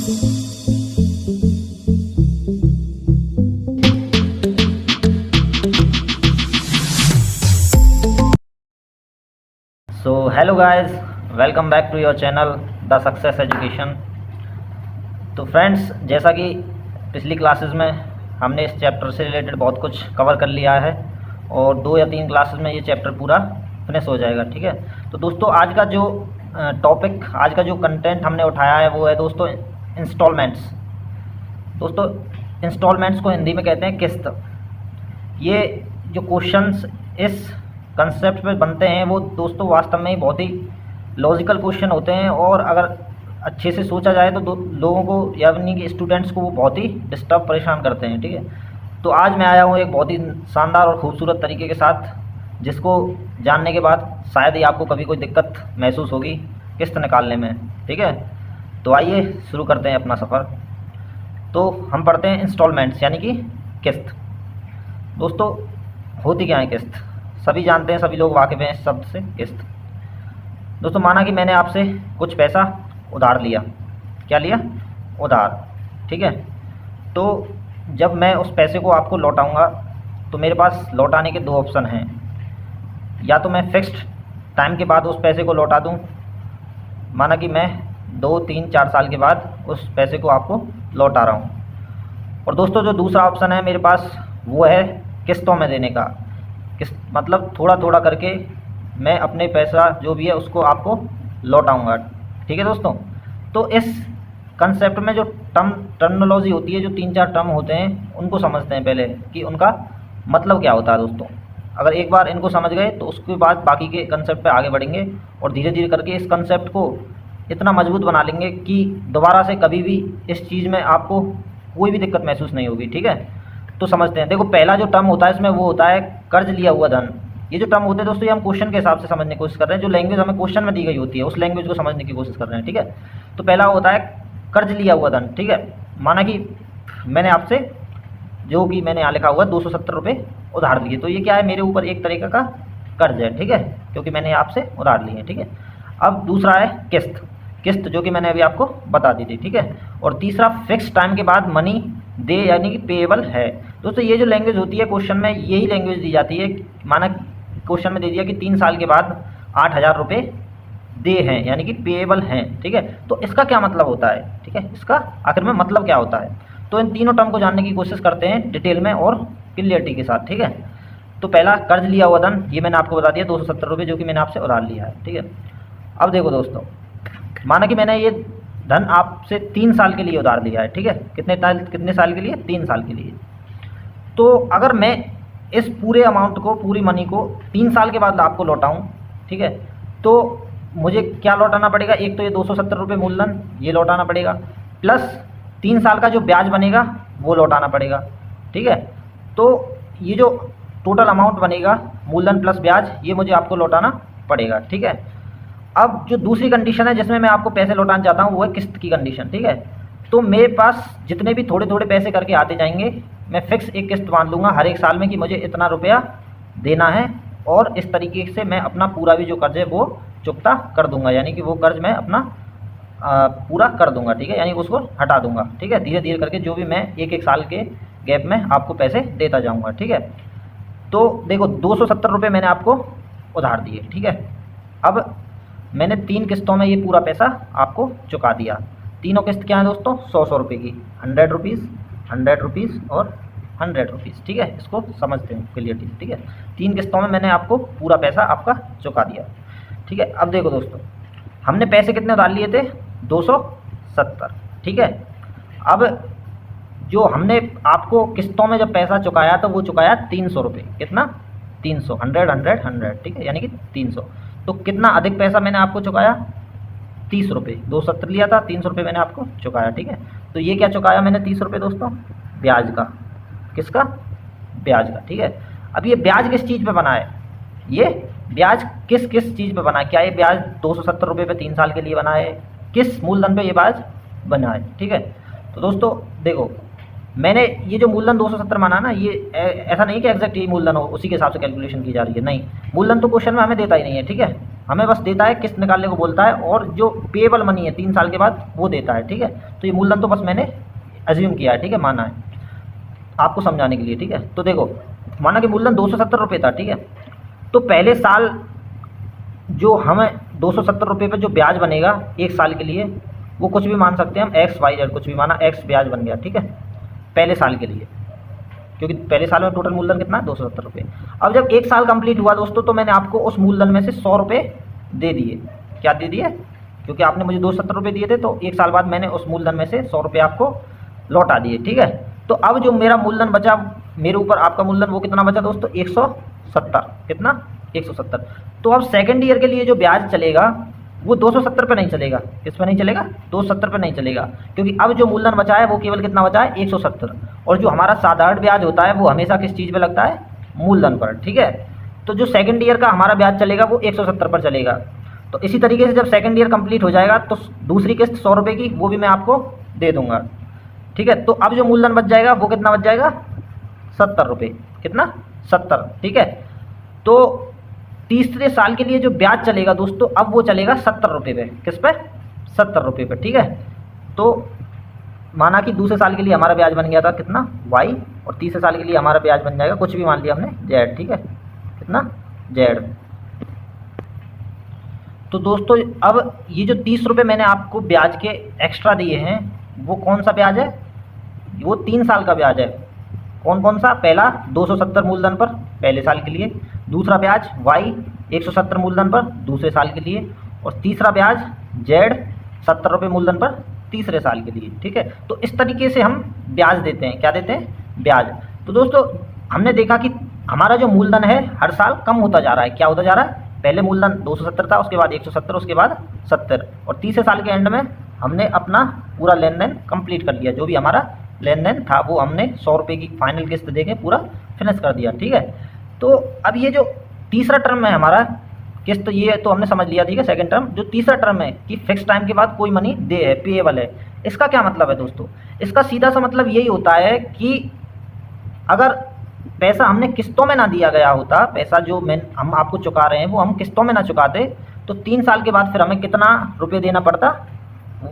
So hello guys, welcome back to your channel the success education. तो friends, जैसा कि पिछली क्लासेस में हमने इस चैप्टर से रिलेटेड बहुत कुछ कवर कर लिया है और 2 या 3 क्लासेस में ये चैप्टर पूरा फिनिश हो जाएगा। ठीक है, तो दोस्तों आज का जो टॉपिक, आज का जो कंटेंट हमने उठाया है वो है दोस्तों इंस्टॉलमेंट्स। दोस्तों इंस्टॉलमेंट्स को हिंदी में कहते हैं किस्त। ये जो क्वेश्चंस इस कंसेप्ट पे बनते हैं वो दोस्तों वास्तव में ही बहुत ही लॉजिकल क्वेश्चन होते हैं और अगर अच्छे से सोचा जाए तो लोगों को यानी कि स्टूडेंट्स को वो बहुत ही डिस्टर्ब परेशान करते हैं। ठीक है, तो आज मैं आया हूँ एक बहुत ही शानदार और ख़ूबसूरत तरीके के साथ, जिसको जानने के बाद शायद ही आपको कभी कोई दिक्कत महसूस होगी किस्त निकालने में। ठीक है, तो आइए शुरू करते हैं अपना सफ़र। तो हम पढ़ते हैं इंस्टॉलमेंट्स यानी कि किस्त। दोस्तों होती क्या है किस्त, सभी जानते हैं, सभी लोग वाकिफ़ हैं इस शब्द से किस्त। दोस्तों माना कि मैंने आपसे कुछ पैसा उधार लिया। क्या लिया? उधार। ठीक है, तो जब मैं उस पैसे को आपको लौटाऊंगा तो मेरे पास लौटाने के 2 ऑप्शन हैं। या तो मैं फिक्स्ड टाइम के बाद उस पैसे को लौटा दूं, माना कि मैं 2, 3, 4 साल के बाद उस पैसे को आपको लौटा रहा हूं। और दोस्तों जो दूसरा ऑप्शन है मेरे पास वो है किस्तों में देने का। किस्त मतलब थोड़ा थोड़ा करके मैं अपने पैसा जो भी है उसको आपको लौटाऊंगा। ठीक है दोस्तों, तो इस कंसेप्ट में जो टर्मिनोलॉजी होती है, जो 3-4 टर्म होते हैं, उनको समझते हैं पहले कि उनका मतलब क्या होता है। दोस्तों अगर एक बार इनको समझ गए तो उसके बाद बाकी के कंसेप्ट पे आगे बढ़ेंगे और धीरे धीरे करके इस कंसेप्ट को इतना मजबूत बना लेंगे कि दोबारा से कभी भी इस चीज़ में आपको कोई भी दिक्कत महसूस नहीं होगी। ठीक है, तो समझते हैं। देखो पहला जो टर्म होता है इसमें वो होता है कर्ज लिया हुआ धन। ये जो टर्म होते हैं दोस्तों ये हम क्वेश्चन के हिसाब से समझने की कोशिश कर रहे हैं। जो लैंग्वेज हमें क्वेश्चन में दी गई होती है उस लैंग्वेज को समझने की कोशिश कर रहे हैं। ठीक है, तो पहला होता है कर्ज लिया हुआ धन। ठीक है, माना कि मैंने आपसे, जो कि मैंने यहाँ लिखा हुआ 270 रुपये उधार लिए, तो ये क्या है, मेरे ऊपर एक तरीके का कर्ज है। ठीक है, क्योंकि मैंने आपसे उधार लिए। ठीक है, अब दूसरा है किस्त। किस्त जो कि मैंने अभी आपको बता दी थी। ठीक है, और तीसरा फिक्स टाइम के बाद मनी दे यानी कि पेएबल है। दोस्तों ये जो लैंग्वेज होती है क्वेश्चन में, यही लैंग्वेज दी जाती है। माना क्वेश्चन में दे दिया कि 3 साल के बाद 8,000 रुपये दे हैं यानी कि पेएबल हैं। ठीक है, तो इसका क्या मतलब होता है? ठीक है, इसका आखिर में मतलब क्या होता है? तो इन तीनों टर्म को जानने की कोशिश करते हैं डिटेल में और क्लियरिटी के साथ। ठीक है, तो पहला कर्ज लिया हुआ धन, ये मैंने आपको बता दिया 270 रुपये जो कि मैंने आपसे उधार लिया है। ठीक है, अब देखो दोस्तों, माना कि मैंने ये धन आपसे 3 साल के लिए उधार लिया है। ठीक है, कितने साल के लिए? 3 साल के लिए। तो अगर मैं इस पूरे अमाउंट को, पूरी मनी को 3 साल के बाद आपको लौटाऊं, ठीक है, तो मुझे क्या लौटाना पड़ेगा? एक तो ये 270 रुपये मूलधन ये लौटाना पड़ेगा, प्लस 3 साल का जो ब्याज बनेगा वो लौटाना पड़ेगा। ठीक है, तो ये जो टोटल अमाउंट बनेगा मूलधन प्लस ब्याज, ये मुझे आपको लौटाना पड़ेगा। ठीक है, अब जो दूसरी कंडीशन है जिसमें मैं आपको पैसे लौटाना चाहता हूँ वो है किस्त की कंडीशन। ठीक है, तो मेरे पास जितने भी थोड़े थोड़े पैसे करके आते जाएंगे, मैं फिक्स एक किस्त बांध लूँगा हर एक साल में कि मुझे इतना रुपया देना है, और इस तरीके से मैं अपना पूरा भी जो कर्ज है वो चुकता कर दूंगा, यानी कि वो कर्ज मैं अपना पूरा कर दूंगा। ठीक है, यानी उसको हटा दूंगा। ठीक है, धीरे धीरे करके जो भी मैं एक साल के गैप में आपको पैसे देता जाऊँगा। ठीक है, तो देखो 270 रुपये मैंने आपको उधार दिए। ठीक है, अब मैंने 3 किस्तों में ये पूरा पैसा आपको चुका दिया। तीनों किस्त क्या है दोस्तों? 100 रुपये की, 100 रुपीज़, 100 रुपीज़ और 100 रुपीज़। ठीक है, इसको समझते हैं क्लियरली। ठीक है, 3 किस्तों में मैंने आपको पूरा पैसा आपका चुका दिया। ठीक है, अब देखो दोस्तों, हमने पैसे कितने उधार लिए थे? 270। ठीक है, अब जो हमने आपको किस्तों में जब पैसा चुकाया तो वो चुकाया 300 रुपये। कितना? 300, 100, 100, 100। ठीक है, यानी कि 300। तो कितना अधिक पैसा मैंने आपको चुकाया? 30 रुपये। 270 लिया था, 300 रुपये मैंने आपको चुकाया। ठीक है, तो ये क्या चुकाया मैंने 30 रुपये दोस्तों? ब्याज का। किसका? ब्याज का। ठीक है, अब ये ब्याज किस चीज़ पे बना है? ये ब्याज किस किस चीज़ पे बना है? क्या ये ब्याज 270 रुपये पे 3 साल के लिए बना है? किस मूलधन पे ये ब्याज बना है? ठीक है, तो दोस्तों देखो, मैंने ये जो मूलधन 270 माना ना, ये ऐसा नहीं कि एग्जैक्ट ही मूलधन हो उसी के हिसाब से कैलकुलेशन की जा रही है, नहीं। मूलधन तो क्वेश्चन में हमें देता ही नहीं है, ठीक है। हमें बस देता है किस्त निकालने को बोलता है, और जो पेएबल मनी है 3 साल के बाद वो देता है, ठीक है। तो ये मूलधन तो बस मैंने अज्यूम किया है, ठीक है, माना है आपको समझाने के लिए, ठीक है। तो देखो, माना कि मूलधन 270 रुपये था, ठीक है। तो पहले साल जो हमें 270 रुपये पर जो ब्याज बनेगा 1 साल के लिए, वो कुछ भी मान सकते हैं हम, XYZ कुछ भी माना, X ब्याज बन गया, ठीक है, पहले साल के लिए, क्योंकि पहले साल में टोटल मूलधन कितना है, 270 रुपये। अब जब 1 साल कंप्लीट हुआ दोस्तों, तो मैंने आपको उस मूलधन में से 100 रुपये दे दिए। क्या दे दिए? क्योंकि आपने मुझे 270 रुपये दिए थे, तो 1 साल बाद मैंने उस मूलधन में से 100 रुपये आपको लौटा दिए, ठीक है। तो अब जो मेरा मूलधन बचा मेरे ऊपर, आपका मूलधन वो कितना बचा दोस्तों, 170। कितना? 170। तो अब सेकेंड ईयर के लिए जो ब्याज चलेगा वो 270 पे नहीं चलेगा। किस पे नहीं चलेगा? 270 पे नहीं चलेगा, क्योंकि अब जो मूलधन बचा है वो केवल कितना बचा है, 170। और जो हमारा साधारण ब्याज होता है वो हमेशा किस चीज़ पे लगता है, मूलधन पर, ठीक है। तो जो सेकंड ईयर का हमारा ब्याज चलेगा वो 170 पर चलेगा। तो इसी तरीके से जब सेकंड ईयर कंप्लीट हो जाएगा तो दूसरी किस्त 100 रुपये की वो भी मैं आपको दे दूंगा, ठीक है। तो अब जो मूलधन बच जाएगा वो कितना बच जाएगा, 70 रुपये। कितना? 70, ठीक है। तो तीसरे साल के लिए जो ब्याज चलेगा दोस्तों, अब वो चलेगा 70 रुपये पे। किस पे? 70 रुपये पे, ठीक है। तो माना कि दूसरे साल के लिए हमारा ब्याज बन गया था कितना, Y, और तीसरे साल के लिए हमारा ब्याज बन जाएगा कुछ भी मान लिया हमने, Z, ठीक है। कितना? Z। तो दोस्तों अब ये जो 30 रुपये मैंने आपको ब्याज के एक्स्ट्रा दिए हैं, वो कौन सा ब्याज है? वो 3 साल का ब्याज है। कौन कौन सा? पहला 270 मूलधन पर पहले साल के लिए, दूसरा ब्याज Y 170 मूलधन पर दूसरे साल के लिए, और तीसरा ब्याज Z 70 रुपये मूलधन पर तीसरे साल के लिए, ठीक है। तो इस तरीके से हम ब्याज देते हैं। क्या देते हैं? ब्याज। तो दोस्तों हमने देखा कि हमारा जो मूलधन है हर साल कम होता जा रहा है। क्या होता जा रहा है? पहले मूलधन 270 था, उसके बाद 170, उसके बाद 70, और तीसरे साल के एंड में हमने अपना पूरा लेन देन कंप्लीट कर लिया। जो भी हमारा लेन देन था वो हमने 100 रुपये की फाइनल किस्त दे के पूरा फिनिश कर दिया, ठीक है। तो अब ये जो तीसरा टर्म है हमारा किस्त, ये तो हमने समझ लिया, ठीक है। सेकंड टर्म जो तीसरा टर्म है कि फिक्स टाइम के बाद कोई मनी दे है, पेएबल है, इसका क्या मतलब है दोस्तों? इसका सीधा सा मतलब यही होता है कि अगर पैसा हमने किस्तों में ना दिया गया होता, पैसा जो हम आपको चुका रहे हैं वो हम किस्तों में ना चुकाते, तो 3 साल के बाद फिर हमें कितना रुपये देना पड़ता,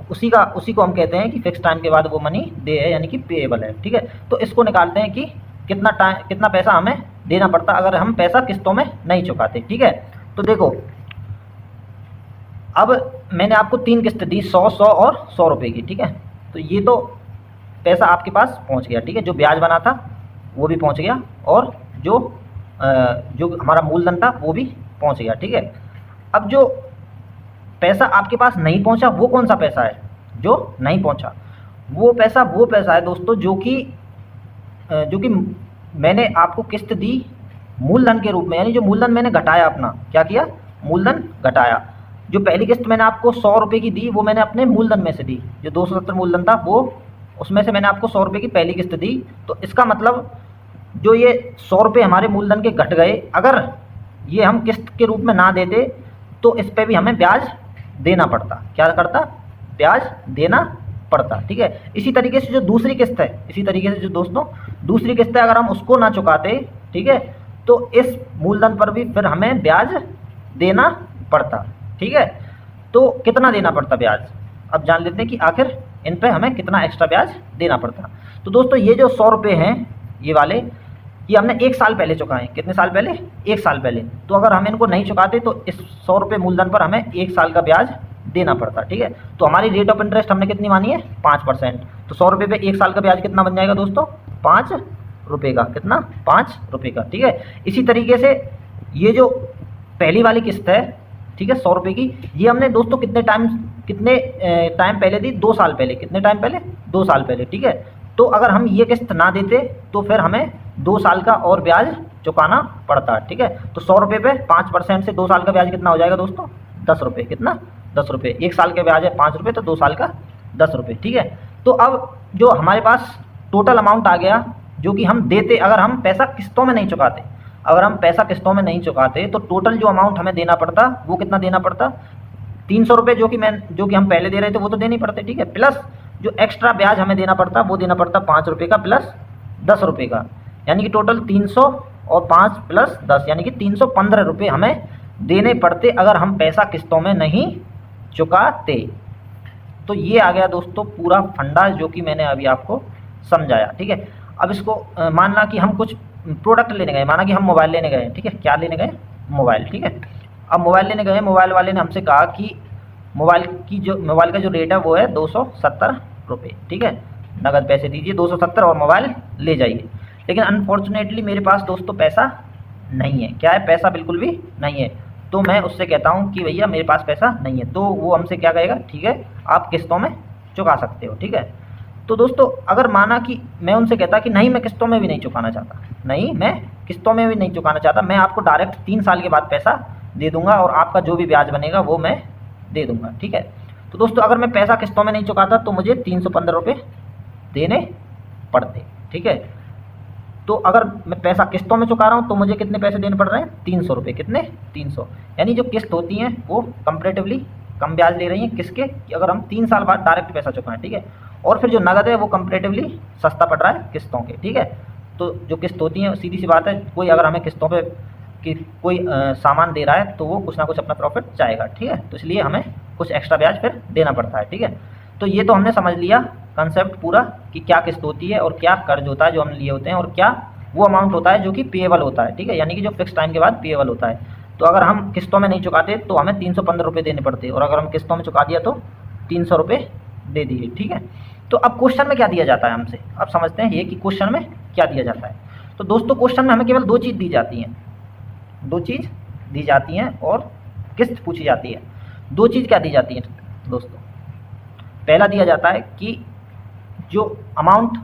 उसी को हम कहते हैं कि फिक्स टाइम के बाद वो मनी दे है, यानी कि पेएबल है, ठीक है। तो इसको निकालते हैं कि कितना पैसा हमें देना पड़ता अगर हम पैसा किस्तों में नहीं चुकाते, ठीक है। तो देखो अब मैंने आपको 3 किस्त दी, 100, 100 और 100 रुपये की, ठीक है। तो ये तो पैसा आपके पास पहुंच गया, ठीक है। जो ब्याज बना था वो भी पहुंच गया, और जो हमारा मूलधन था वो भी पहुंच गया, ठीक है। अब जो पैसा आपके पास नहीं पहुंचा वो कौन सा पैसा है? जो नहीं पहुंचा वो पैसा है दोस्तों जो कि मैंने आपको किस्त दी मूलधन के रूप में, यानी जो मूलधन मैंने घटाया अपना। क्या किया? मूलधन घटाया। जो पहली किस्त मैंने आपको 100 रुपये की दी वो मैंने अपने मूलधन में से दी। जो 270 मूलधन था वो, उसमें से मैंने आपको 100 रुपये की पहली किस्त दी। तो इसका मतलब जो ये 100 रुपये हमारे मूलधन के घट गए, अगर ये हम किस्त के रूप में ना देते तो इस पर भी हमें ब्याज देना पड़ता। क्या करता? ब्याज देना पड़ता, ठीक है। इसी तरीके से जो दूसरी किस्त है, इसी तरीके से जो दोस्तों दूसरी किस्त है, अगर हम उसको ना चुकाते, ठीक है, तो इस मूलधन पर भी फिर हमें ब्याज देना पड़ता, ठीक है। तो कितना देना पड़ता ब्याज, अब जान लेते हैं कि आखिर इन पे हमें कितना एक्स्ट्रा ब्याज देना पड़ता। तो दोस्तों ये जो 100 रुपये हैं ये वाले, ये हमने 1 साल पहले चुकाए। कितने साल पहले? 1 साल पहले। तो अगर हम इनको नहीं चुकाते तो इस 100 रुपये मूलधन पर हमें 1 साल का ब्याज देना पड़ता, ठीक है। तो हमारी रेट ऑफ इंटरेस्ट हमने कितनी मानी है? 5%। तो 100 रुपये पे 1 साल का ब्याज कितना बन जाएगा दोस्तों? 5 रुपये का। कितना? 5 रुपये का, ठीक है। इसी तरीके से ये जो पहली वाली किस्त है, ठीक है, 100 रुपये की, ये हमने दोस्तों कितने टाइम पहले दी? 2 साल पहले। कितने टाइम पहले? 2 साल पहले, ठीक है। तो अगर हम ये किस्त ना देते तो फिर हमें 2 साल का और ब्याज चुकाना पड़ता, ठीक है। तो 100 रुपये पे 5% से 2 साल का ब्याज कितना हो जाएगा दोस्तों? 10 रुपये। कितना? 10 रुपये। 1 साल के ब्याज है 5 रुपये, तो 2 साल का 10 रुपये, ठीक है। तो अब जो हमारे पास टोटल अमाउंट आ गया जो कि हम देते, अगर हम पैसा किस्तों में नहीं चुकाते, तो टोटल जो अमाउंट हमें देना पड़ता वो कितना देना पड़ता? 300 रुपये जो कि हम पहले दे रहे थे वो तो देने पड़ते, ठीक है, प्लस जो एक्स्ट्रा ब्याज हमें देना पड़ता वो देना पड़ता 5 रुपये का प्लस 10 रुपये का, यानी कि टोटल 300 और 5 प्लस 10 यानी कि 315 रुपये हमें देने पड़ते अगर हम पैसा किस्तों में नहीं चुकाते। तो ये आ गया दोस्तों पूरा फंडा जो कि मैंने अभी आपको समझाया, ठीक है। अब इसको मानना कि हम कुछ प्रोडक्ट लेने गए, माना कि हम मोबाइल लेने गए, ठीक है, क्या लेने गए, मोबाइल, ठीक है। अब मोबाइल लेने गए, मोबाइल वाले ने हमसे कहा कि मोबाइल का जो रेट है वो है 270 रुपये, ठीक है, नगद पैसे दीजिए 270 और मोबाइल ले जाइए। लेकिन अनफॉर्चुनेटली मेरे पास दोस्तों पैसा नहीं है, क्या है, पैसा बिल्कुल भी नहीं है। तो मैं उससे कहता हूँ कि भैया मेरे पास पैसा नहीं है, तो वो हमसे क्या कहेगा, ठीक है आप किस्तों में चुका सकते हो, ठीक है। तो दोस्तों अगर माना कि मैं उनसे कहता कि नहीं मैं किस्तों में भी नहीं चुकाना चाहता, नहीं मैं किस्तों में भी नहीं चुकाना चाहता, मैं आपको डायरेक्ट 3 साल के बाद पैसा दे दूंगा और आपका जो भी ब्याज बनेगा वो मैं दे दूंगा, ठीक है। तो दोस्तों अगर मैं पैसा किस्तों में नहीं चुकाता तो मुझे 315 रुपये देने पड़ते, ठीक है। तो अगर मैं पैसा किस्तों में चुका रहा हूँ तो मुझे कितने पैसे देने पड़ रहे हैं, 300 रुपये, कितने, 300, यानी जो किस्त होती हैं वो कंपैरेटिवली कम ब्याज ले रही हैं, किसके, कि अगर हम 3 साल बाद डायरेक्ट पैसा चुकाएं, ठीक है। और फिर जो नगद है वो कंपैरेटिवली सस्ता पड़ रहा है किस्तों के, ठीक है। तो जो किस्त होती हैं सीधी सी बात है, कोई अगर हमें किस्तों पे कि कोई सामान दे रहा है तो वो कुछ ना कुछ अपना प्रॉफिट चाहेगा, ठीक है। तो इसलिए हमें कुछ एक्स्ट्रा ब्याज फिर देना पड़ता है, ठीक है। तो ये तो हमने समझ लिया कंसेप्ट पूरा कि क्या किस्त होती है और क्या कर्ज होता है जो हम लिए होते हैं, और क्या वो अमाउंट होता है जो कि पेएबल होता है, ठीक है, यानी कि जो फिक्स टाइम के बाद पेएबल होता है। तो अगर हम किस्तों में नहीं चुकाते तो हमें 315 रुपये देने पड़ते, और अगर हम किस्तों में चुका दिया तो 300 रुपये दे दिए, ठीक है। तो अब क्वेश्चन में क्या दिया जाता है हमसे, अब समझते हैं ये कि क्वेश्चन में क्या दिया जाता है। तो दोस्तों क्वेश्चन में हमें केवल 2 चीज़ दी जाती हैं, 2 चीज़ दी जाती हैं और किस्त पूछी जाती है। 2 चीज़ क्या दी जाती हैं दोस्तों, पहला दिया जाता है कि जो अमाउंट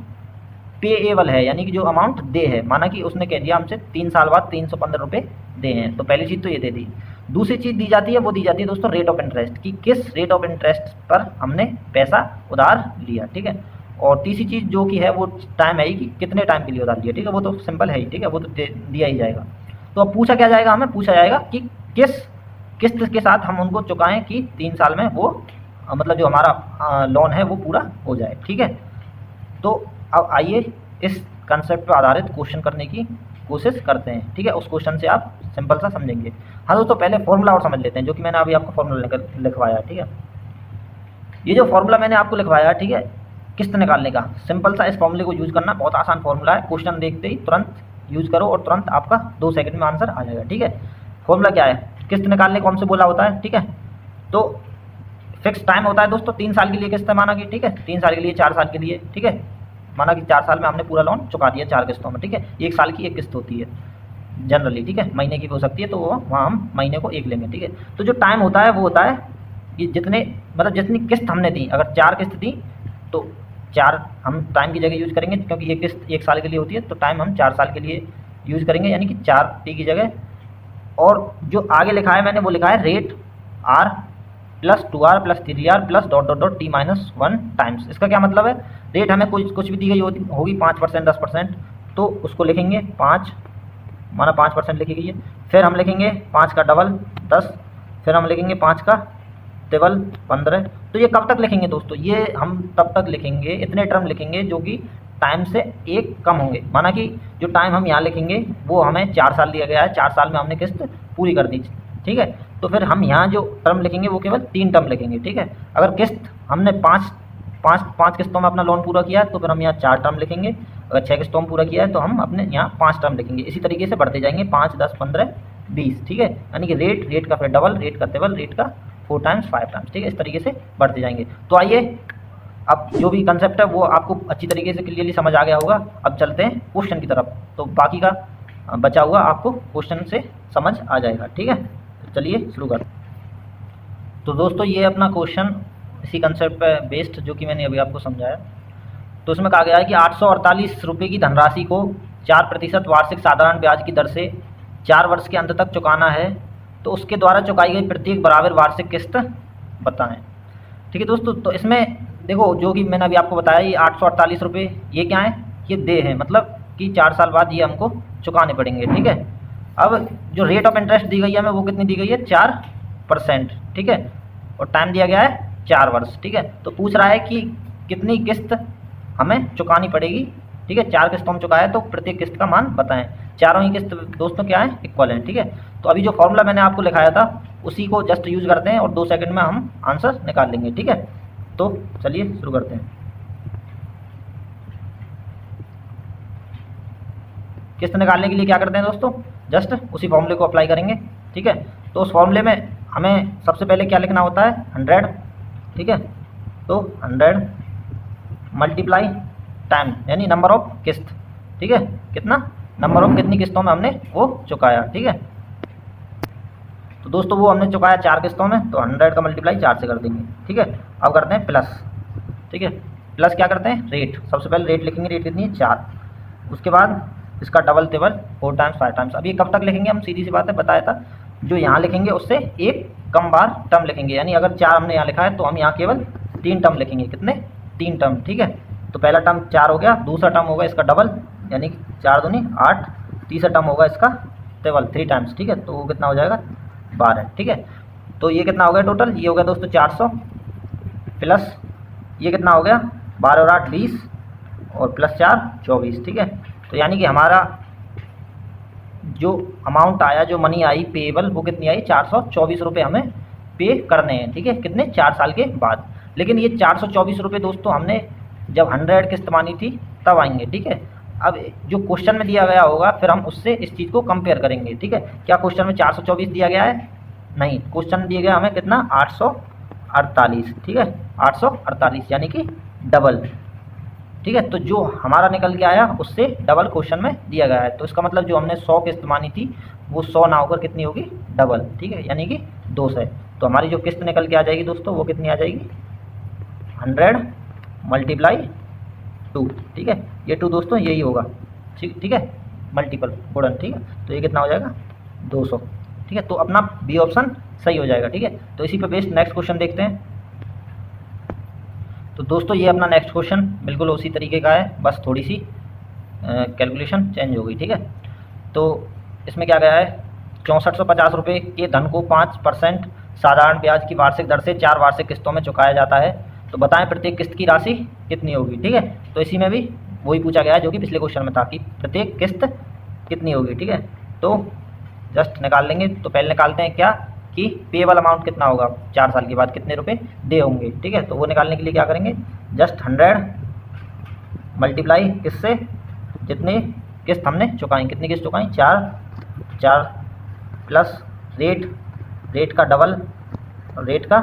पेएबल है, यानी कि जो अमाउंट दे है, माना कि उसने कह दिया हमसे 3 साल बाद 315 रुपये दे हैं, तो पहली चीज़ तो ये दे दी। दूसरी चीज़ दी जाती है, वो दी जाती है दोस्तों रेट ऑफ इंटरेस्ट, कि किस रेट ऑफ इंटरेस्ट पर हमने पैसा उधार लिया, ठीक है। और तीसरी चीज़ जो कि है वो टाइम है ही, कि कितने टाइम के लिए उधार लिया, ठीक है, वो तो सिंपल है ही, ठीक है, वो तो दिया ही जाएगा। तो अब पूछा क्या जाएगा, हमें पूछा जाएगा कि किस किस्त के साथ हम उनको चुकाएं कि 3 साल में वो मतलब जो हमारा लोन है वो पूरा हो जाए, ठीक है। तो अब आइए इस कंसेप्ट पर आधारित क्वेश्चन करने की कोशिश करते हैं, ठीक है। उस क्वेश्चन से आप सिंपल सा समझेंगे। हाँ दोस्तों पहले फॉर्मूला और समझ लेते हैं, जो कि मैंने अभी आपको फॉर्मूला लिखवाया, ठीक है। ये जो फॉर्मूला मैंने आपको लिखवाया, ठीक है, किस्त निकालने का, सिंपल सा इस फॉर्मूले को यूज़ करना बहुत आसान फॉर्मूला है, क्वेश्चन देखते ही तुरंत यूज़ करो और तुरंत आपका 2 सेकंड में आंसर आ जाएगा, ठीक है। फॉर्मूला क्या है, किस्त निकालने कौन से बोला होता है, ठीक है। तो फिक्स टाइम होता है दोस्तों, 3 साल के लिए किस्त है माना कि, ठीक है, 3 साल के लिए, 4 साल के लिए, ठीक है, माना कि 4 साल में हमने पूरा लोन चुका दिया 4 किस्तों में, ठीक है। 1 साल की 1 किस्त होती है जनरली, ठीक है, महीने की भी हो सकती है, तो वहाँ हम महीने को 1 लेंगे, ठीक है। तो जो टाइम होता है वो होता है कि जितने मतलब जितनी किस्त हमने दी, अगर 4 किस्त दी तो 4 हम टाइम की जगह यूज़ करेंगे, क्योंकि ये किस्त 1 साल के लिए होती है, तो टाइम हम 4 साल के लिए यूज़ करेंगे, यानी कि 4T की जगह। और जो आगे लिखा है मैंने वो लिखा है rate R plus 2R plus 3R plus dot dot dot T-1 times. इसका क्या मतलब है, रेट हमें कुछ भी दी गई होगी 5%, 10%, तो उसको लिखेंगे 5, माना 5% लिखी गई है, फिर हम लिखेंगे 5 का डबल 10, फिर हम लिखेंगे 5 का टेबल 15। तो ये कब तक लिखेंगे दोस्तों, ये हम तब तक लिखेंगे, इतने टर्म लिखेंगे जो कि टाइम से 1 कम होंगे। माना कि जो टाइम हम यहाँ लिखेंगे वो हमें 4 साल दिया गया है, 4 साल में हमने किस्त पूरी कर दी, ठीक है। तो फिर हम यहाँ जो टर्म लिखेंगे वो केवल 3 टर्म लिखेंगे, ठीक है। अगर किस्त हमने 5 किस्तों में अपना लोन पूरा किया है तो फिर हम यहाँ 4 टर्म लिखेंगे, अगर 6 किस्तों में पूरा किया है तो हम अपने यहाँ 5 टर्म लिखेंगे। इसी तरीके से बढ़ते जाएंगे 5, 10, 15, 20, ठीक है। यानी कि रेट का फिर डबल, रेट का टेबल, रेट का 4 टाइम्स 5 टाइम्स, ठीक है, इस तरीके से बढ़ते जाएंगे। तो आइए अब जो भी कंसेप्ट है वो आपको अच्छी तरीके से क्लियरली समझ आ गया होगा। अब चलते हैं क्वेश्चन की तरफ, तो बाकी का बचा हुआ आपको क्वेश्चन से समझ आ जाएगा, ठीक है। तो चलिए शुरू करते हैं। तो दोस्तों ये अपना क्वेश्चन इसी कंसेप्ट पे बेस्ड जो कि मैंने अभी आपको समझाया। तो इसमें कहा गया है कि 848 रुपये की धनराशि को 4% वार्षिक साधारण ब्याज की दर से 4 वर्ष के अंत तक चुकाना है, तो उसके द्वारा चुकाई गई प्रत्येक बराबर वार्षिक किस्त बताएं, ठीक है दोस्तों। तो इसमें देखो जो कि मैंने अभी आपको बताया, ये 848 रुपये ये क्या है, ये दे है, मतलब कि 4 साल बाद ये हमको चुकाने पड़ेंगे, ठीक है। अब जो रेट ऑफ इंटरेस्ट दी गई है हमें वो कितनी दी गई है, 4%, ठीक है, और टाइम दिया गया है 4 वर्ष, ठीक है। तो पूछ रहा है कि कितनी किस्त हमें चुकानी पड़ेगी। ठीक है, 4 किस्तों में चुकाया तो प्रत्येक किस्त का मान बताएं। चारों ही किस्त दोस्तों क्या है, इक्वल हैं। ठीक है, तो अभी जो फॉर्मूला मैंने आपको लिखाया था उसी को जस्ट यूज करते हैं और 2 सेकंड में हम आंसर निकाल लेंगे। ठीक है, तो चलिए शुरू करते हैं। किस्त निकालने के लिए क्या करते हैं दोस्तों, जस्ट उसी फॉर्मूले को अप्लाई करेंगे। ठीक है, तो उस फॉर्मूले में हमें सबसे पहले क्या लिखना होता है, 100। ठीक है, तो 100 मल्टीप्लाई टाइम यानी नंबर ऑफ किस्त। ठीक है, कितना नंबर ऑफ कितनी किस्तों में हमने वो चुकाया। ठीक है, तो दोस्तों वो हमने चुकाया 4 किस्तों में, तो 100 का मल्टीप्लाई 4 से कर देंगे। ठीक है, अब करते हैं प्लस। ठीक है, प्लस क्या करते हैं, रेट। सबसे पहले रेट लिखेंगे, रेट कितनी है 4। उसके बाद इसका डबल टेबल 4 टाइम्स 5 टाइम्स। अब ये कब तक लिखेंगे हम, सीधी सी बात है, बताया था जो यहाँ लिखेंगे उससे एक कम बार टर्म लिखेंगे। यानी अगर 4 हमने यहाँ लिखा है तो हम यहाँ केवल 3 टर्म लिखेंगे। कितने, 3 टर्म। ठीक है, तो पहला टर्म 4 हो गया, दूसरा टर्म होगा इसका डबल यानी 4 दूनी 8, तीसरा टर्म होगा इसका टेबल 3 टाइम्स। ठीक है, तो वो कितना हो जाएगा 12। ठीक है, तो ये कितना हो गया टोटल, ये हो गया दोस्तों 400 प्लस ये कितना हो गया 12 और 8 20 और प्लस 4 24। ठीक है, तो यानी कि हमारा जो अमाउंट आया, जो मनी आई पेएबल, वो कितनी आई 424 रुपये हमें पे करने हैं। ठीक है, कितने, 4 साल के बाद। लेकिन ये 424 रुपये दोस्तों हमने जब 100 किस्त मानी थी तब आएंगे। ठीक है, अब जो क्वेश्चन में दिया गया होगा फिर हम उससे इस चीज़ को कंपेयर करेंगे। ठीक है, क्या क्वेश्चन में 424 दिया गया है, नहीं, क्वेश्चन दिया गया हमें कितना 848। ठीक है, 848 यानी कि डबल। ठीक है, तो जो हमारा निकल के आया उससे डबल क्वेश्चन में दिया गया है। तो इसका मतलब जो हमने 100 किस्त मानी थी वो 100 ना होकर कितनी होगी, डबल। ठीक है, यानी कि 200। तो हमारी जो किस्त निकल के आ जाएगी दोस्तों वो कितनी आ जाएगी, 100 मल्टीप्लाई 2। ठीक है, ये 2 दोस्तों यही होगा। ठीक है, मल्टीपल गुणन। ठीक है, तो ये कितना हो जाएगा 200। ठीक है, तो अपना बी ऑप्शन सही हो जाएगा। ठीक है, तो इसी पे बेस्ड नेक्स्ट क्वेश्चन देखते हैं। तो दोस्तों ये अपना नेक्स्ट क्वेश्चन बिल्कुल उसी तरीके का है, बस थोड़ी सी कैलकुलेशन चेंज हो गई। ठीक है, तो इसमें क्या गया है, 6450 रुपये के धन को 5% साधारण ब्याज की वार्षिक दर से 4 वार्षिक किस्तों में चुकाया जाता है। तो बताएं प्रत्येक किस्त की राशि कितनी होगी। ठीक है, तो इसी में भी वही पूछा गया है जो कि पिछले क्वेश्चन में था कि प्रत्येक किस्त कितनी होगी। ठीक है, तो जस्ट निकाल लेंगे। तो पहले निकालते हैं क्या कि पेएबल अमाउंट कितना होगा, 4 साल के बाद कितने रुपए दे होंगे। ठीक है, तो वो निकालने के लिए क्या करेंगे, जस्ट 100 मल्टीप्लाई किससे, जितने किस्त हमने चुकाई, कितनी किस्त चुकाई 4 प्लस रेट का डबल और रेट का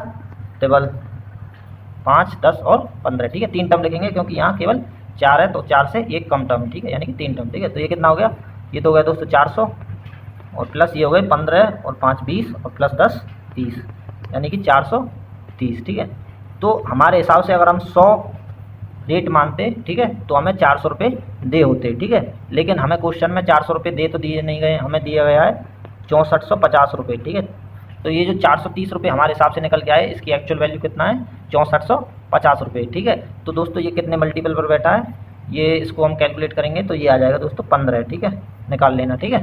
टेबल 5 10 और 15। ठीक है, 3 टर्म लिखेंगे क्योंकि यहाँ केवल 4 है, तो 4 से एक कम टर्म। ठीक है, यानी कि 3 टर्म। ठीक है, तो ये कितना हो गया, ये तो हो गया दोस्तों 400 और प्लस ये हो गए 15 और 5 20 और प्लस 10 30 यानी कि 430। ठीक है, तो हमारे हिसाब से अगर हम 100 रेट मानते, ठीक है, तो हमें 400 रुपये दे होते। ठीक है, लेकिन हमें क्वेश्चन में 400 रुपये दे तो दिए नहीं गए, हमें दिया गया है 6450 रुपये। ठीक है, तो ये जो 430 रुपये हमारे हिसाब से निकल के आए, इसकी एक्चुअल वैल्यू कितना है 6450 रुपये। ठीक है, तो दोस्तों ये कितने मल्टीपल पर बैठा है, ये इसको हम कैलकुलेट करेंगे तो ये आ जाएगा दोस्तों 15। ठीक है, निकाल लेना। ठीक है,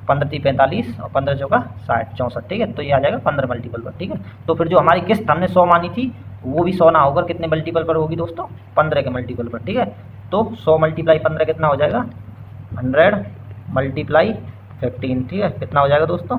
15 3 45 और 15 चौका 60 64। ठीक है, तो ये आ जाएगा 15 मल्टीपल पर। ठीक है, तो फिर जो हमारी किस्त हमने 100 मानी थी वो भी 100 ना होकर कितने मल्टीपल पर होगी दोस्तों, 15 के मल्टीपल पर। ठीक है, तो 100 मल्टीप्लाई 15 कितना हो जाएगा, 100 मल्टीप्लाई 15। ठीक है, कितना हो जाएगा दोस्तों,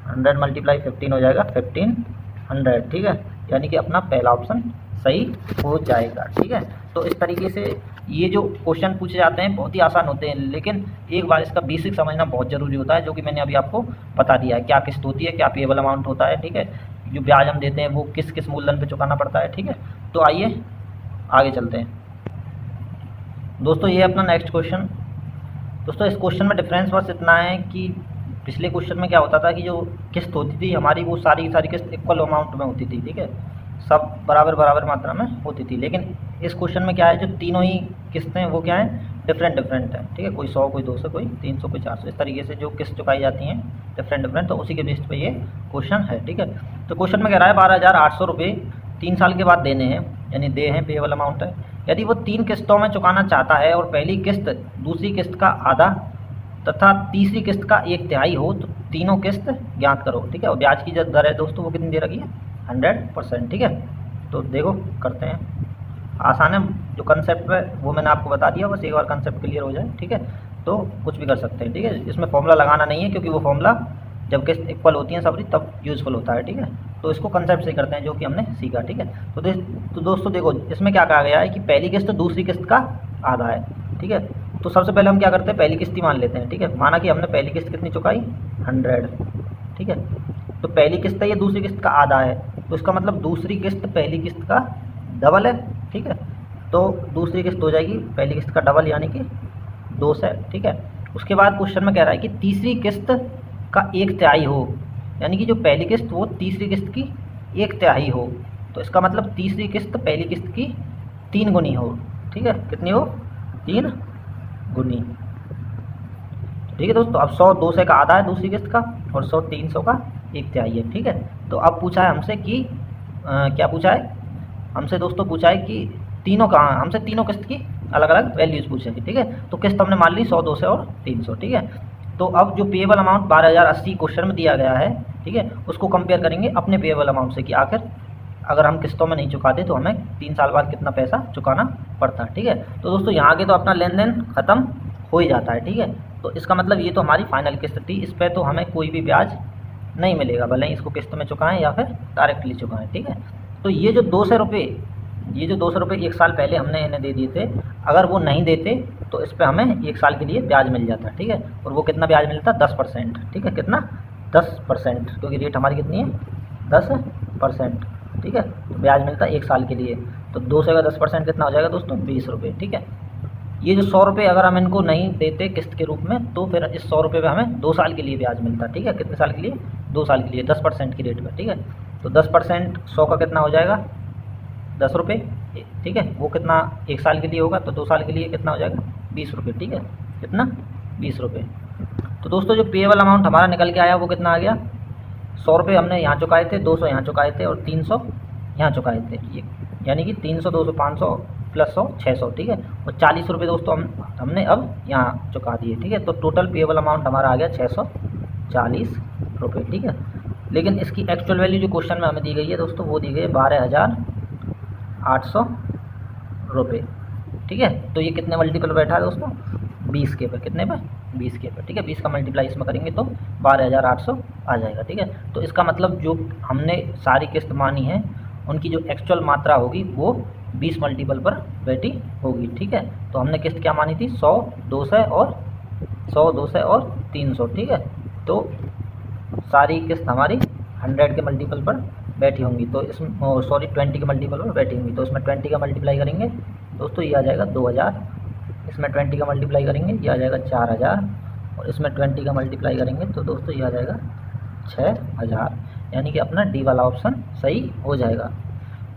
100 मल्टीप्लाई 15 हो जाएगा 1500। ठीक है, यानी कि अपना पहला ऑप्शन सही हो जाएगा। ठीक है, तो इस तरीके से ये जो क्वेश्चन पूछे जाते हैं बहुत ही आसान होते हैं, लेकिन एक बार इसका बेसिक समझना बहुत ज़रूरी होता है, जो कि मैंने अभी आपको बता दिया है। क्या किस्त होती है, क्या पेएबल अमाउंट होता है। ठीक है, जो ब्याज हम देते हैं वो किस किस मूलधन पे चुकाना पड़ता है। ठीक है, तो आइए आगे चलते हैं दोस्तों। ये अपना नेक्स्ट क्वेश्चन। दोस्तों इस क्वेश्चन में डिफरेंस बस इतना है कि पिछले क्वेश्चन में क्या होता था कि जो किस्त होती थी हमारी वो सारी की सारी किस्त इक्वल अमाउंट में होती थी। ठीक है, सब बराबर मात्रा में होती थी, लेकिन इस क्वेश्चन में क्या है, जो तीनों ही किस्तें वो क्या है, डिफरेंट हैं। ठीक है, कोई 100 कोई 200 कोई 300 कोई 400, इस तरीके से जो किस्त चुकाई जाती हैं डिफरेंट, तो उसी के बेस पे ये क्वेश्चन है। ठीक है, तो क्वेश्चन में कह रहा है 12800 रुपये 3 साल के बाद देने हैं, यानी दे हैं, पेएबल अमाउंट है। यदि वो 3 किस्तों में चुकाना चाहता है और पहली किस्त दूसरी किस्त का आधा तथा तीसरी किस्त का 1/3 हो तो तीनों किस्त ज्ञात करो। ठीक है, और ब्याज की जो दर है दोस्तों वो कितनी दे रखी है, 100%। ठीक है, तो देखो करते हैं। आसान है, जो कंसेप्ट है वो मैंने आपको बता दिया, बस एक बार कंसेप्ट क्लियर हो जाए, ठीक है, तो कुछ भी कर सकते हैं, ठीक है। इसमें फॉर्मूला लगाना नहीं है, क्योंकि वो फॉर्मूला जब किस्त इक्वल होती है सबरी तब यूज़फुल होता है, ठीक है। तो इसको कंसेप्ट से करते हैं जो कि हमने सीखा, ठीक है। तो दोस्तों देखो, इसमें क्या कहा गया है कि पहली किस्त दूसरी किस्त का आधा है, ठीक है। तो सबसे पहले हम क्या करते हैं, पहली किस्त ही मान लेते हैं, ठीक है। माना कि हमने पहली किस्त कितनी चुकाई, 100, ठीक है। तो पहली किस्त है, ये दूसरी किस्त का आधा है, तो इसका मतलब दूसरी किस्त पहली किस्त का डबल है, ठीक है। तो दूसरी किस्त हो जाएगी पहली किस्त का डबल, यानी कि 200, ठीक है। उसके बाद क्वेश्चन में कह रहा है कि तीसरी किस्त का 1/3 हो, यानी कि जो पहली किस्त वो तीसरी किस्त की 1/3 हो। तो इसका मतलब तीसरी किस्त पहली किस्त की 3 गुनी हो, ठीक है। कितनी हो, 3 गुनी, ठीक है दोस्तों। अब 100 200 का आधा है दूसरी किस्त का, और 100 300 का 1/3 है, ठीक है। तो अब पूछा है हमसे कि क्या पूछा है हमसे दोस्तों, पूछा है कि तीनों का, हमसे तीनों किस्त की अलग अलग वैल्यूज़ पूछेंगे, ठीक है। तो किस्त हमने मान ली 100 200 और 300, ठीक है। तो अब जो पेएबल अमाउंट 12,080 क्वेश्चन में दिया गया है, ठीक है, उसको कंपेयर करेंगे अपने पेएबल अमाउंट से कि आखिर अगर हम किस्तों में नहीं चुकाते तो हमें 3 साल बाद कितना पैसा चुकाना पड़ता है, ठीक है। तो दोस्तों यहाँ आगे तो अपना लेन देन ख़त्म हो ही जाता है, ठीक है। तो इसका मतलब ये तो हमारी फाइनल किस्त थी, इस पर तो हमें कोई भी ब्याज नहीं मिलेगा, भले ही इसको किस्त में चुकाएं या फिर डायरेक्टली चुकाएं, ठीक है। तो ये जो 200 रुपये 1 साल पहले हमने इन्हें दे दिए थे, अगर वो नहीं देते तो इस पर हमें 1 साल के लिए ब्याज मिल जाता, ठीक है। और वो कितना ब्याज मिलता, 10%, ठीक है। कितना, 10%, क्योंकि रेट हमारी कितनी है, 10%, ठीक है। तो ब्याज मिलता है 1 साल के लिए। तो 200 का 10% कितना हो जाएगा दोस्तों, 20 रुपये, ठीक है। ये जो 100 रुपये अगर हम इनको नहीं देते किस्त के रूप में, तो फिर इस 100 रुपये पे हमें 2 साल के लिए ब्याज मिलता है, ठीक है। कितने साल के लिए, 2 साल के लिए, 10% की रेट पर, ठीक है। तो 10% 100 का कितना हो जाएगा, 10 रुपये, ठीक है। वो कितना 1 साल के लिए होगा, तो 2 साल के लिए कितना हो जाएगा, 20 रुपये, ठीक है। कितना, 20 रुपये। तो दोस्तों जो पेएबल अमाउंट हमारा निकल के आया वो कितना आ गया, 100 रुपये हमने यहाँ चुकाए थे, 200 यहाँ चुकाए थे, और 300 यहाँ चुकाए थे, ये यानी कि 300 200 500 प्लस 100 600, ठीक है। और 40 रुपये दोस्तों हमने अब यहाँ चुका दिए, ठीक है। तो टोटल पेएबल अमाउंट हमारा आ गया 640 रुपये, ठीक है। लेकिन इसकी एक्चुअल वैल्यू जो क्वेश्चन में हमें दी गई है दोस्तों, वो दी गई है 12,800 रुपये, ठीक है। तो ये कितने मल्टीपल बैठा है दोस्तों, 20 के पर, कितने पर, 20 के पर, ठीक है। 20 का मल्टीप्लाई इसमें करेंगे तो 12,800 आ जाएगा, ठीक है। तो इसका मतलब जो हमने सारी किस्त मानी है उनकी जो एक्चुअल मात्रा होगी वो 20 मल्टीपल पर बैठी होगी, ठीक है। तो हमने किस्त क्या मानी थी, 100 200 और 300, ठीक है। तो सारी किस्त हमारी 100 के मल्टीपल पर बैठी होंगी, तो इसमें 20 के मल्टीपल पर बैठी होंगी। तो इसमें 20 का मल्टीप्लाई करेंगे दोस्तों, ये आ जाएगा 2000, इसमें 20 का मल्टीप्लाई करेंगे ये आ जाएगा 4000, और इसमें 20 का मल्टीप्लाई करेंगे तो दोस्तों ये आ जाएगा 6000, यानी कि अपना डी वाला ऑप्शन सही हो जाएगा।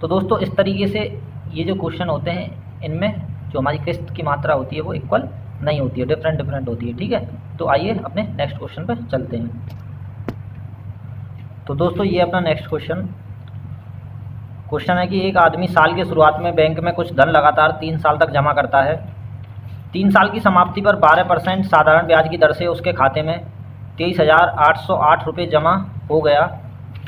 तो दोस्तों इस तरीके से ये जो क्वेश्चन होते हैं, इनमें जो हमारी किस्त की मात्रा होती है वो इक्वल नहीं होती है, डिफरेंट होती है, ठीक है। तो आइए अपने नेक्स्ट क्वेश्चन पर चलते हैं। तो दोस्तों ये अपना नेक्स्ट क्वेश्चन है कि एक आदमी साल की शुरुआत में बैंक में कुछ धन लगातार 3 साल तक जमा करता है। 3 साल की समाप्ति पर 12% साधारण ब्याज की दर से उसके खाते में 23,808 रुपये जमा हो गया।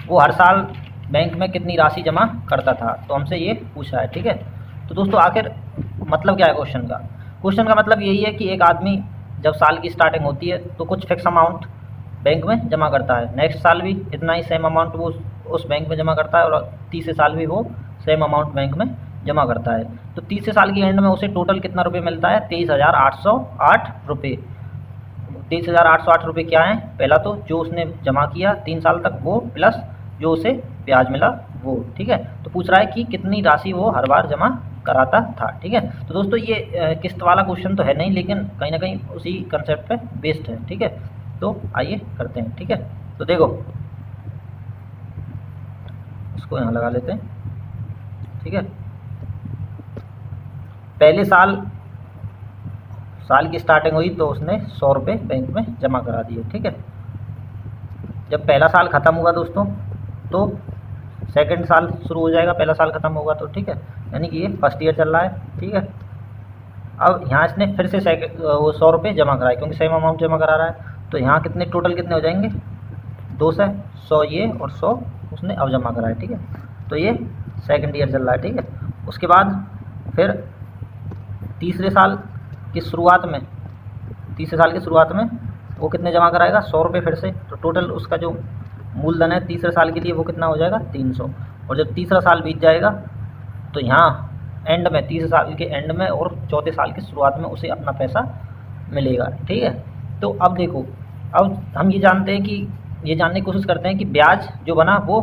वो हर साल बैंक में कितनी राशि जमा करता था, तो हमसे ये पूछा है, ठीक है। तो दोस्तों आखिर मतलब क्या है क्वेश्चन का मतलब यही है कि एक आदमी जब साल की स्टार्टिंग होती है तो कुछ फिक्स अमाउंट बैंक में जमा करता है, नेक्स्ट साल भी इतना ही सेम अमाउंट वो उस बैंक में जमा करता है, और तीसरे साल भी वो सेम अमाउंट बैंक में जमा करता है। तो तीसरे साल की एंड में उसे टोटल कितना रुपये मिलता है, 23,808 रुपये। 23,808 रुपये क्या है, पहला तो जो उसने जमा किया 3 साल तक वो, प्लस जो उसे ब्याज मिला वो, ठीक है। तो पूछ रहा है कि कितनी राशि वो हर बार जमा कराता था, ठीक है। तो दोस्तों ये किस्त वाला क्वेश्चन तो है नहीं, लेकिन कहीं ना कहीं उसी कंसेप्ट पे बेस्ड है, ठीक है। तो आइए करते हैं, ठीक है। तो देखो इसको यहाँ लगा लेते हैं, ठीक है। पहले साल की स्टार्टिंग हुई तो उसने 100 रुपये बैंक में जमा करा दिए, ठीक है। जब पहला साल ख़त्म हुआ दोस्तों तो सेकंड साल शुरू हो जाएगा, पहला साल ख़त्म होगा तो, ठीक है। यानी कि ये फर्स्ट ईयर चल रहा है, ठीक है। अब यहाँ इसने फिर से वो 100 रुपये जमा कराए, क्योंकि सेम अमाउंट जमा करा रहा है। तो यहाँ कितने टोटल कितने हो जाएंगे, 200 100 ये और 100 उसने अब जमा कराए, ठीक है। तो ये सेकंड ईयर चल रहा है, ठीक है। उसके बाद फिर तीसरे साल की शुरुआत में वो कितने जमा कराएगा, 100 रुपये फिर से। तो टोटल उसका जो मूलधन है तीसरे साल के लिए वो कितना हो जाएगा, 300। और जब तीसरा साल बीत जाएगा तो यहाँ एंड में, तीसरे साल के एंड में और चौथे साल की शुरुआत में उसे अपना पैसा मिलेगा। ठीक है। तो अब देखो, अब हम ये जानते हैं कि ये जानने की कोशिश करते हैं कि ब्याज जो बना वो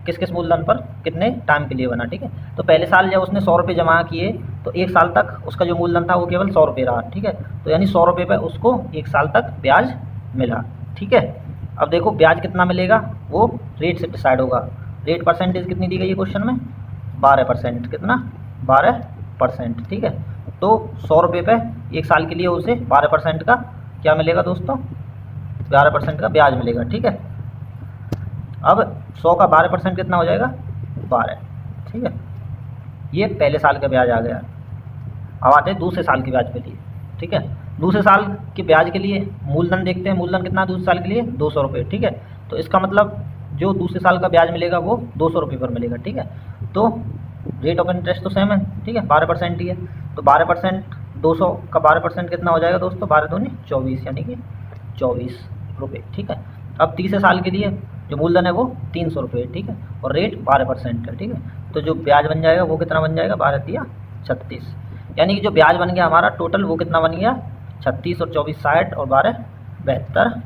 किस किस मूलधन पर कितने टाइम के लिए बना। ठीक है। तो पहले साल जब उसने 100 रुपये जमा किए तो एक साल तक उसका जो मूलधन था वो केवल 100 रुपये रहा। ठीक है। तो यानी 100 रुपये पर उसको एक साल तक ब्याज मिला। ठीक है। अब देखो ब्याज कितना मिलेगा वो रेट से डिसाइड होगा। रेट परसेंटेज कितनी दी गई है क्वेश्चन में, 12%। कितना, 12%। ठीक है। तो 100 रुपये पे एक साल के लिए उसे 12% का क्या मिलेगा दोस्तों, 12% का ब्याज मिलेगा। ठीक है। अब 100 का 12% कितना हो जाएगा, 12। ठीक है। ये पहले साल का ब्याज आ गया। अब आते हैं दूसरे साल के ब्याज के लिए। ठीक है। दूसरे साल के ब्याज के लिए मूलधन देखते हैं। मूलधन कितना है दूसरे साल के लिए, 200 रुपये। ठीक है। तो इसका मतलब जो दूसरे साल का ब्याज मिलेगा वो 200 रुपये पर मिलेगा। ठीक है। तो रेट ऑफ इंटरेस्ट तो सेम है। ठीक है, 12% ही है। तो 12%, 200 का 12% कितना हो जाएगा दोस्तों, 12 दूनी 24, यानी कि 24 रुपये। ठीक है। अब तीसरे साल के लिए जो मूलधन है वो 300 रुपये। ठीक है। और रेट 12% है। ठीक है। तो जो ब्याज बन जाएगा वो कितना बन जाएगा, 12 तिया 36, यानी कि जो ब्याज बन गया हमारा टोटल वो कितना बन गया, 36 और 24 60 और 12 72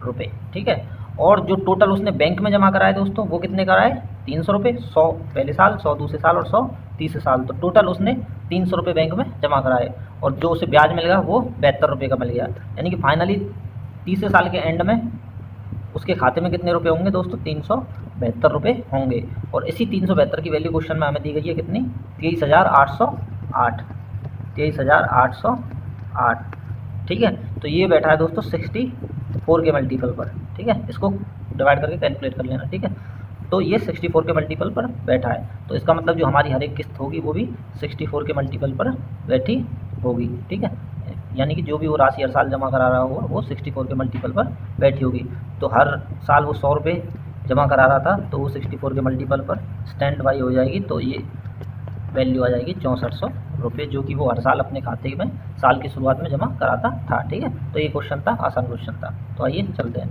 रुपये। ठीक है। और जो टोटल उसने बैंक में जमा कराए दोस्तों वो कितने कराए, 300 रुपये। 100 पहले साल, 100 दूसरे साल और 100 तीसरे साल। तो टोटल उसने 300 रुपये बैंक में जमा कराए और जो उसे ब्याज मिलेगा वो 72 रुपये का मिल गया। यानी कि फाइनली तीसरे साल के एंड में उसके खाते में कितने रुपए होंगे दोस्तों, 372 रुपये होंगे। और इसी 372 की वैल्यू क्वेश्चन में हमें दी गई है कितनी, 23,808, 23,808। ठीक है। तो ये बैठा है दोस्तों 64 के मल्टीपल पर। ठीक है। इसको डिवाइड करके कैलकुलेट कर लेना। ठीक है। तो ये 64 के मल्टीपल पर बैठा है। तो इसका मतलब जो हमारी हर एक किस्त होगी वो भी 64 के मल्टीपल पर बैठी होगी। ठीक है। यानी कि जो भी वो राशि हर साल जमा करा रहा होगा वो 64 के मल्टीपल पर बैठी होगी। तो हर साल वो 100 रुपये जमा करा रहा था तो वो 64 के मल्टीपल पर स्टैंड बाई हो जाएगी। तो ये वैल्यू आ जाएगी 6400 रुपये, जो कि वो हर साल अपने खाते में साल की शुरुआत में जमा कराता था। ठीक है। तो ये क्वेश्चन था, आसान क्वेश्चन था। तो आइए चलते हैं।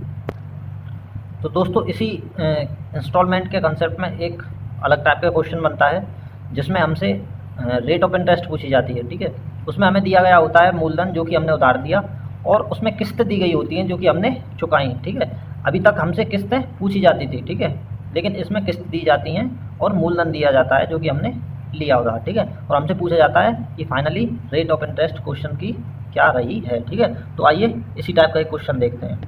तो दोस्तों इसी इंस्टॉलमेंट के कंसेप्ट में एक अलग टाइप का क्वेश्चन बनता है जिसमें हमसे रेट ऑफ इंटरेस्ट पूछी जाती है। ठीक है। उसमें हमें दिया गया होता है मूलधन जो कि हमने उधार दिया और उसमें किस्त दी गई होती हैं जो कि हमने चुकाई। ठीक है। अभी तक हमसे किस्तें पूछी जाती थी। ठीक है। लेकिन इसमें किस्त दी जाती हैं और मूलधन दिया जाता है जो कि हमने लिया उधार। ठीक है। और हमसे पूछा जाता है कि finally rate of interest question की क्या रही है। ठीक है। तो आइए इसी टाइप का एक क्वेश्चन देखते हैं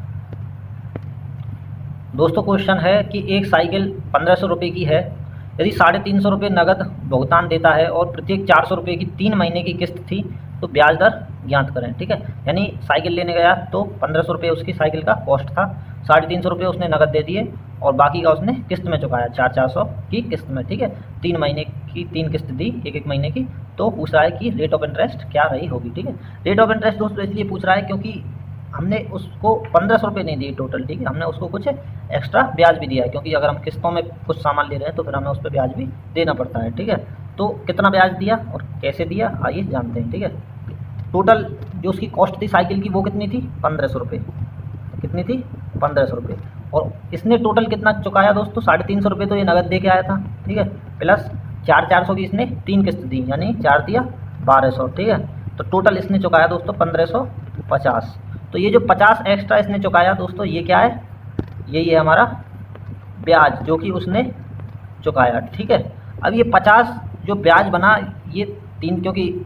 दोस्तों। क्वेश्चन है कि एक साइकिल 1500 रुपये की है। यदि 350 रुपये नगद भुगतान देता है और प्रत्येक 400 रुपये की 3 महीने की किस्त थी तो ब्याज दर ज्ञात करें। ठीक है। यानी साइकिल लेने गया तो 1500 रुपये उसकी साइकिल का कॉस्ट था, 350 रुपये उसने नगद दे दिए और बाकी का उसने किस्त में चुकाया, 400 की किस्त में। ठीक है। 3 महीने की 3 किस्त दी, एक महीने की। तो पूछ रहा है कि रेट ऑफ इंटरेस्ट क्या रही होगी। ठीक है। रेट ऑफ इंटरेस्ट दोस्तों इसलिए पूछ रहा है क्योंकि हमने उसको 1500 रुपये नहीं दिए टोटल। ठीक है। हमने उसको कुछ एक्स्ट्रा ब्याज भी दिया है क्योंकि अगर हम किस्तों में कुछ सामान ले रहे हैं तो फिर हमें उस पर ब्याज भी देना पड़ता है। ठीक है। तो कितना ब्याज दिया और कैसे दिया आइए जानते हैं। ठीक है। टोटल जो उसकी कॉस्ट थी साइकिल की वो कितनी थी, 1500 रुपये। कितनी थी, 1500 रुपये। और इसने टोटल कितना चुकाया दोस्तों, 350 रुपये तो ये नगद दे के आया था। ठीक है। प्लस 400 की इसने 3 किस्त दी, यानी 4 दिया 1200। ठीक है। तो टोटल इसने चुकाया दोस्तों 1550। तो ये जो 50 एक्स्ट्रा इसने चुकाया दोस्तों ये क्या है, यही है हमारा ब्याज जो कि उसने चुकाया। ठीक है। अब ये 50 जो ब्याज बना ये 3, क्योंकि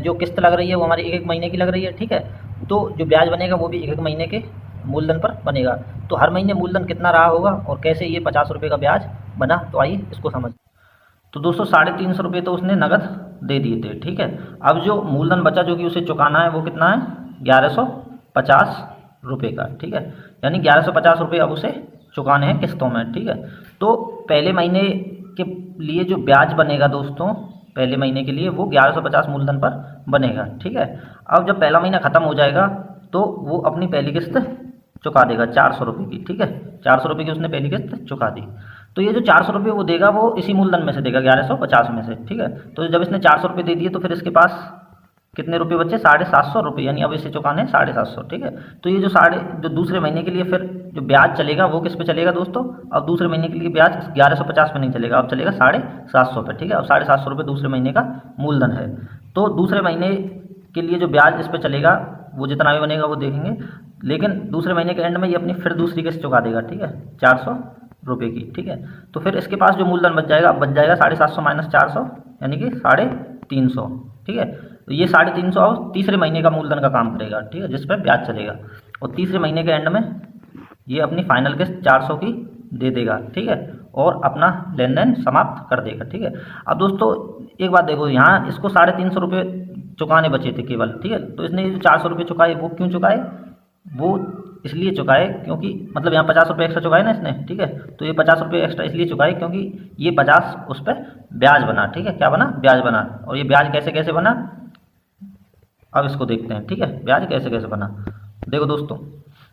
जो किस्त लग रही है वो हमारी एक महीने की लग रही है। ठीक है। तो जो ब्याज बनेगा वो भी एक महीने के मूलधन पर बनेगा। तो हर महीने मूलधन कितना रहा होगा और कैसे ये 50 रुपये का ब्याज बना, तो आइए इसको समझ। तो दोस्तों 350 रुपये तो उसने नगद दे दिए थे। ठीक है। अब जो मूलधन बचा जो कि उसे चुकाना है वो कितना है, 1150 रुपये का। ठीक है। यानी 1150 रुपये अब उसे चुकाने हैं किस्तों में। ठीक है। तो पहले महीने के लिए जो ब्याज बनेगा दोस्तों, पहले महीने के लिए वो 1150 मूलधन पर बनेगा। ठीक है। अब जब पहला महीना ख़त्म हो जाएगा तो वो अपनी पहली किस्त चुका देगा 400 रुपये की। ठीक है। 400 रुपये की उसने पहली किस्त चुका दी। तो ये जो 400 रुपये वो देगा वो इसी मूलधन में से देगा 1150 में से, ठीक है। तो जब इसने 400 रुपये दे दिए तो फिर इसके पास कितने रुपये बचे, 750 रुपये, यानी अब इसे चुकाने 750, ठीक है। तो ये जो दूसरे महीने के लिए फिर जो ब्याज चलेगा वो किस पे चलेगा दोस्तों, अब दूसरे महीने के लिए ब्याज 1150 पे नहीं चलेगा, अब चलेगा 750 पे, ठीक है। अब 750 रुपये दूसरे महीने का मूलधन है। तो दूसरे महीने के लिए जो ब्याज इस पर चलेगा वो जितना भी बनेगा वो देखेंगे, लेकिन दूसरे महीने के एंड में ये अपनी फिर दूसरी किस्त चुका देगा, ठीक है, 400 रुपये की, ठीक है। तो फिर इसके पास जो मूलधन बच जाएगा, 750 माइनस 400 यानी कि 350, ठीक है। तो ये 350 और तीसरे महीने का मूलधन का काम करेगा, ठीक है, जिस पर ब्याज चलेगा। और तीसरे महीने के एंड में ये अपनी फाइनल किस्त 400 की दे देगा, ठीक है, और अपना लेन देन समाप्त कर देगा, ठीक है। अब दोस्तों एक बात देखो, यहाँ इसको 350 रुपये चुकाने बचे थे केवल, ठीक है। तो इसने जो 400 रुपये चुकाए वो क्यों चुकाए, वो इसलिए चुकाए क्योंकि मतलब यहाँ 50 रुपये एक्स्ट्रा चुकाए ना इसने, ठीक है। तो ये 50 रुपये एक्स्ट्रा इसलिए चुकाए क्योंकि ये 50 उस पर ब्याज बना, ठीक है, क्या बना, ब्याज बना। और ये ब्याज कैसे कैसे बना, अब इसको देखते हैं, ठीक है, ब्याज कैसे कैसे बना। देखो दोस्तों,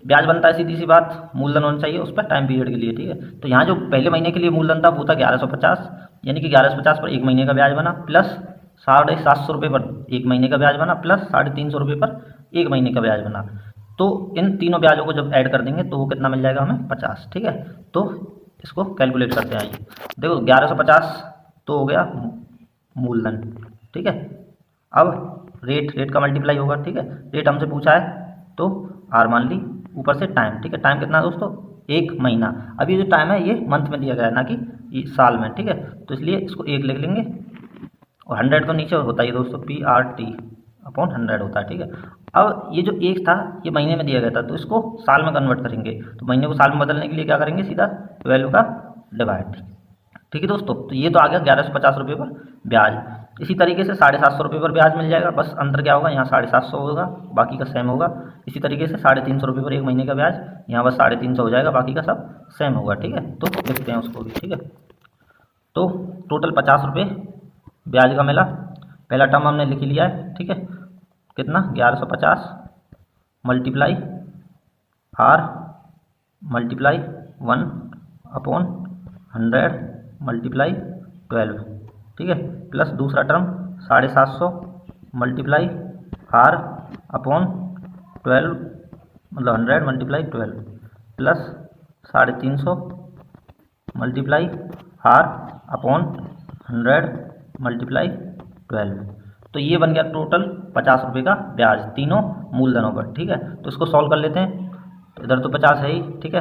ब्याज बनता है सीधी सी बात, मूलधन होना चाहिए उस पर टाइम पीरियड के लिए, ठीक है। तो यहाँ जो पहले महीने के लिए मूलधन था वो था 1150, यानी कि 1150 पर एक महीने का ब्याज बना, प्लस 750 रुपये पर एक महीने का ब्याज बना, प्लस 350 रुपये पर एक महीने का ब्याज बना। तो इन तीनों ब्याजों को जब ऐड कर देंगे तो वो कितना मिल जाएगा हमें, 50, ठीक है। तो इसको कैलकुलेट करते हैं, आइए देखो 1150 तो हो गया मूलधन, ठीक है। अब रेट का मल्टीप्लाई होगा, ठीक है, रेट हमसे पूछा है तो आर मान ली, ऊपर से टाइम, ठीक है, टाइम कितना है दोस्तों, 1 महीना। अब ये जो टाइम है ये मंथ में दिया गया है ना कि साल में, ठीक है। तो इसलिए इसको 1 लिख लेंगे, और 100 तो नीचे होता है दोस्तों, PRT/100 होता है, ठीक है। अब ये जो 1 था ये महीने में दिया गया था, तो इसको साल में कन्वर्ट करेंगे। तो महीने को साल में बदलने के लिए क्या करेंगे, सीधा 12 का डिवाइड, ठीक है दोस्तों। तो ये तो आ गया 1150 रुपये पर ब्याज। इसी तरीके से 750 रुपये पर ब्याज मिल जाएगा, बस अंतर क्या होगा, यहाँ 750 होगा, बाकी का सेम होगा। इसी तरीके से 350 रुपये पर एक महीने का ब्याज, यहाँ बस 350 हो जाएगा, बाकी का सब सेम होगा, ठीक है। तो लिखते हैं उसको भी, ठीक है। तो टोटल 50 रुपये ब्याज का मिला, पहला टर्म हमने लिख लिया है, ठीक है। कितना, 1150 मल्टीप्लाई आर मल्टीप्लाई 1/100 मल्टीप्लाई 12, ठीक है, प्लस दूसरा टर्म 750 मल्टीप्लाई R/12 मतलब 100 multiply 12 plus 350 multiply R/100 multiply 12। तो ये बन गया टोटल 50 रुपये का ब्याज तीनों मूलधनों पर, ठीक है। तो इसको सॉल्व कर लेते हैं। तो इधर तो 50 है ही, ठीक है।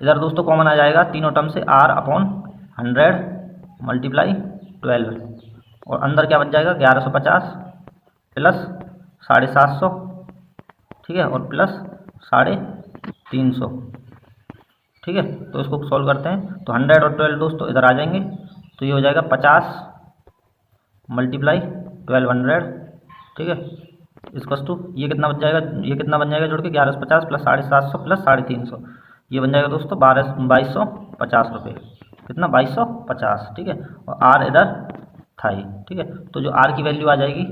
इधर दोस्तों कॉमन आ जाएगा तीनों टर्म से, R/100 मल्टीप्लाई 12, और अंदर क्या बच जाएगा, 1150 प्लस 750, ठीक है, और प्लस 350, ठीक है। तो इसको सॉल्व करते हैं, तो 100 और 12 दोस्तों इधर आ जाएंगे, तो ये हो जाएगा 50 मल्टीप्लाई 1200, ठीक है, इसको टू ये कितना बच जाएगा, ये कितना बन जाएगा जोड़ के, 1150 प्लस 750 प्लस 350, ये बन जाएगा दोस्तों 2250 रुपये, कितना, 2250, ठीक है। और आर इधर था ही, ठीक है। तो जो आर की वैल्यू आ जाएगी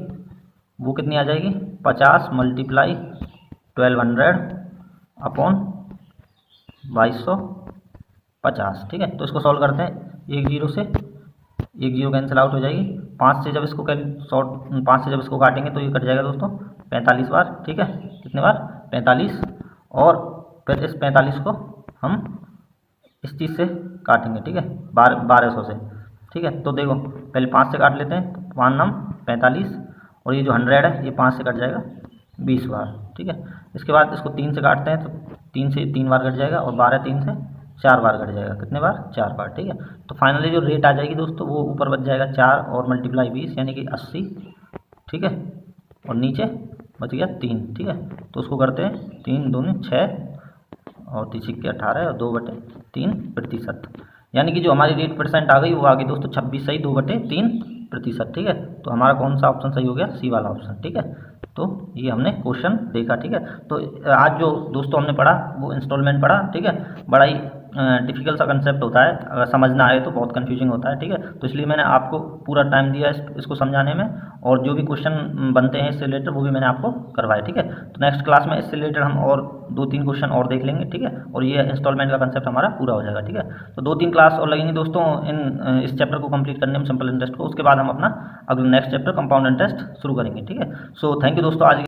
वो कितनी आ जाएगी, 50 मल्टीप्लाई 1200 अपॉन 2250, ठीक है। तो इसको सॉल्व करते हैं, एक जीरो कैंसिल आउट हो जाएगी, 5 से जब इसको काटेंगे तो ये कट जाएगा दोस्तों 45 बार, ठीक है, कितने बार, 45, और फिर इस 45 को हम इस चीज़ से काटेंगे, ठीक है, 1200 से, ठीक है। तो देखो पहले 5 से काट लेते हैं, तो 5 9 45, और ये जो 100 है ये 5 से कट जाएगा 20 बार, ठीक है। इसके बाद इसको 3 से काटते हैं, तो 3 से 3 बार कट जाएगा, और 12 3 से 4 बार कट जाएगा, कितने बार, 4 बार, ठीक है। तो फाइनली जो रेट आ जाएगी दोस्तों वो ऊपर बच जाएगा 4 और मल्टीप्लाई 20 यानी कि 80, ठीक है, और नीचे बच गया 3, ठीक है। तो उसको करते हैं 3 दूनी 6 और 3 के 18 और 2/3%, यानी कि जो हमारी रेट परसेंट आ गई वो आ गई दोस्तों 26 सही 2/3%, ठीक है। तो हमारा कौन सा ऑप्शन सही हो गया, सी वाला ऑप्शन, ठीक है। तो ये हमने क्वेश्चन देखा, ठीक है। तो आज जो दोस्तों हमने पढ़ा वो इंस्टॉलमेंट पढ़ा, ठीक है, बड़ा ही डिफ़िकल्ट सा कंसेप्ट होता है, अगर समझ ना आए तो बहुत कन्फ्यूजिंग होता है, ठीक है। तो इसलिए मैंने आपको पूरा टाइम दिया इसको समझाने में, और जो भी क्वेश्चन बनते हैं इससे रिलेटेड वो भी मैंने आपको करवाए, ठीक है। तो नेक्स्ट क्लास में इससे रिलेटेड हम और 2-3 क्वेश्चन और देख लेंगे, ठीक है, और ये इंस्टॉलमेंट का कंसेप्ट हमारा पूरा हो जाएगा, ठीक है। तो 2-3 क्लास और लगेंगी दोस्तों इस चैप्टर को कंप्लीट करने में, सिंपल इंटरेस्ट को। उसके बाद हम अपना अगला नेक्स्ट चैप्टर कंपाउंड इंटरेस्ट शुरू करेंगे, ठीक है। सो थैंक यू दोस्तों आज